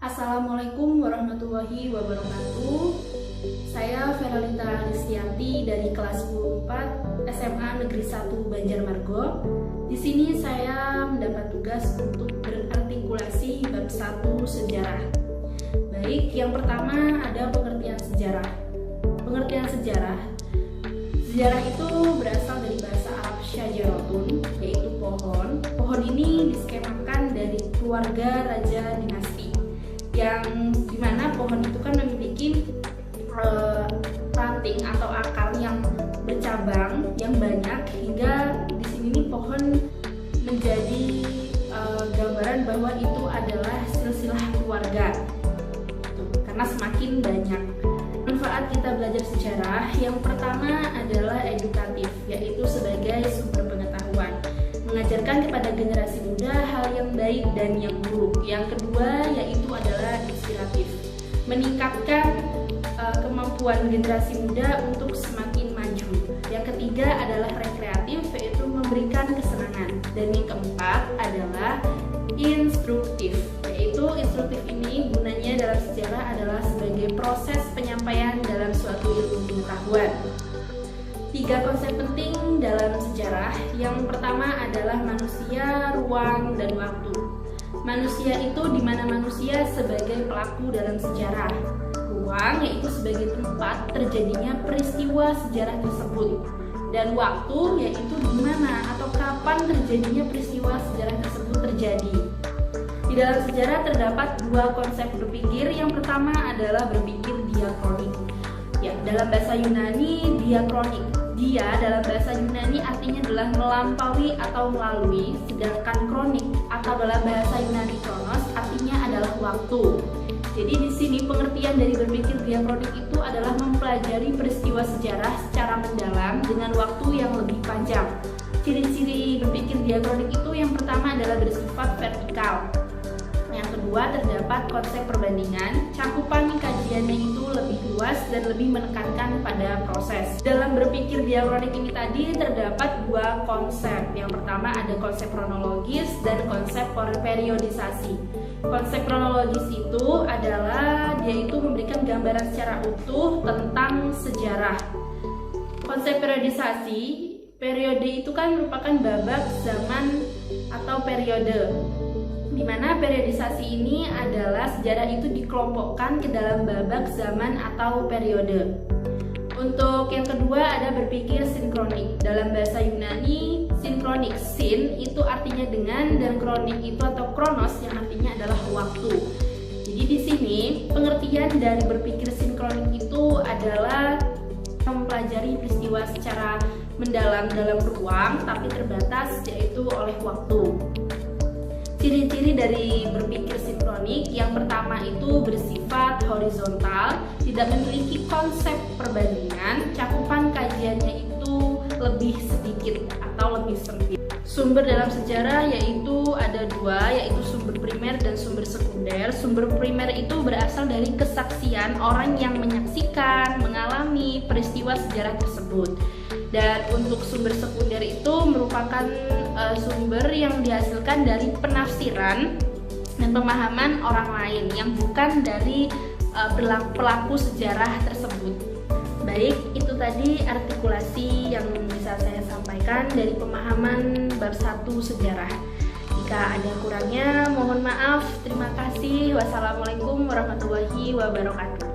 Assalamualaikum warahmatullahi wabarakatuh. Saya Feralita Listianti dari kelas 4 SMA Negeri 1 Banjarmargo. Di sini saya mendapat tugas untuk berartikulasi bab 1 sejarah. Baik, yang pertama ada pengertian sejarah. Pengertian sejarah itu berasal dari bahasa Arab syajaratun, yaitu pohon. Pohon ini diskemakan dari keluarga raja dinasti, yang dimana pohon itu kan memiliki ranting atau akar yang bercabang yang banyak, hingga di sini nih pohon menjadi gambaran bahwa itu adalah silsilah keluarga. Karena semakin banyak. Manfaat kita belajar sejarah yang pertama adalah edukatif, yaitu sebagai sumber pengetahuan, mengajarkan kepada generasi muda hal yang baik dan yang buruk. Yang kedua yaitu adalah inspiratif, meningkatkan kemampuan generasi muda untuk semakin maju. Yang ketiga adalah rekreatif, yaitu memberikan kesenangan. Dan yang keempat adalah instruktif, yaitu instruktif ini gunanya dalam sejarah adalah sebagai proses penyampaian dalam suatu ilmu pengetahuan. 3 konsep penting dalam sejarah. Yang pertama adalah manusia, ruang, dan waktu. Manusia itu di mana manusia sebagai pelaku dalam sejarah. Ruang yaitu sebagai tempat terjadinya peristiwa sejarah tersebut. Dan waktu yaitu di mana atau kapan terjadinya peristiwa sejarah tersebut terjadi. Di dalam sejarah terdapat 2 konsep berpikir. Yang pertama adalah berpikir diakronik. Ya, dalam bahasa Yunani diakronik. Dia dalam bahasa Yunani artinya adalah melampaui atau melalui, sedangkan kronik atau dalam bahasa Yunani kronos artinya adalah waktu. Jadi di sini pengertian dari berpikir diakronik itu adalah mempelajari peristiwa sejarah secara mendalam dengan waktu yang lebih panjang. Ciri-ciri berpikir diakronik itu yang pertama adalah bersifat vertikal. Yang kedua terdapat konsep perbandingan, cakupan kajiannya itu lebih luas dan lebih menekankan pada proses. Dalam berpikir diakronik ini tadi terdapat 2 konsep. Yang pertama ada konsep kronologis dan konsep periodisasi. Konsep kronologis itu adalah dia itu memberikan gambaran secara utuh tentang sejarah. Konsep periodisasi, periode itu kan merupakan babak zaman atau periode, di mana periodisasi ini adalah sejarah itu dikelompokkan ke dalam babak zaman atau periode. Untuk yang kedua ada berpikir sinkronik. Dalam bahasa Yunani sinkronik, sin itu artinya dengan, dan kronik itu atau kronos yang artinya adalah waktu. Jadi di sini pengertian dari berpikir sinkronik itu adalah mempelajari peristiwa secara mendalam dalam ruang tapi terbatas, yaitu oleh waktu. Ciri-ciri dari berpikir sinkronik yang pertama itu bersifat horizontal, tidak memiliki konsep perbandingan, cakupan kajiannya itu lebih sedikit atau lebih sempit. Sumber dalam sejarah yaitu ada 2, yaitu sumber primer dan sumber sekunder. Sumber primer itu berasal dari kesaksian orang yang menyaksikan, mengalami peristiwa sejarah tersebut. Dan untuk sumber sekunder itu merupakan sumber yang dihasilkan dari penafsiran dan pemahaman orang lain yang bukan dari pelaku sejarah tersebut. Baik, itu tadi artikulasi yang bisa saya sampaikan dari pemahaman bab 1 sejarah. Jika ada kurangnya mohon maaf. Terima kasih. Wassalamualaikum warahmatullahi wabarakatuh.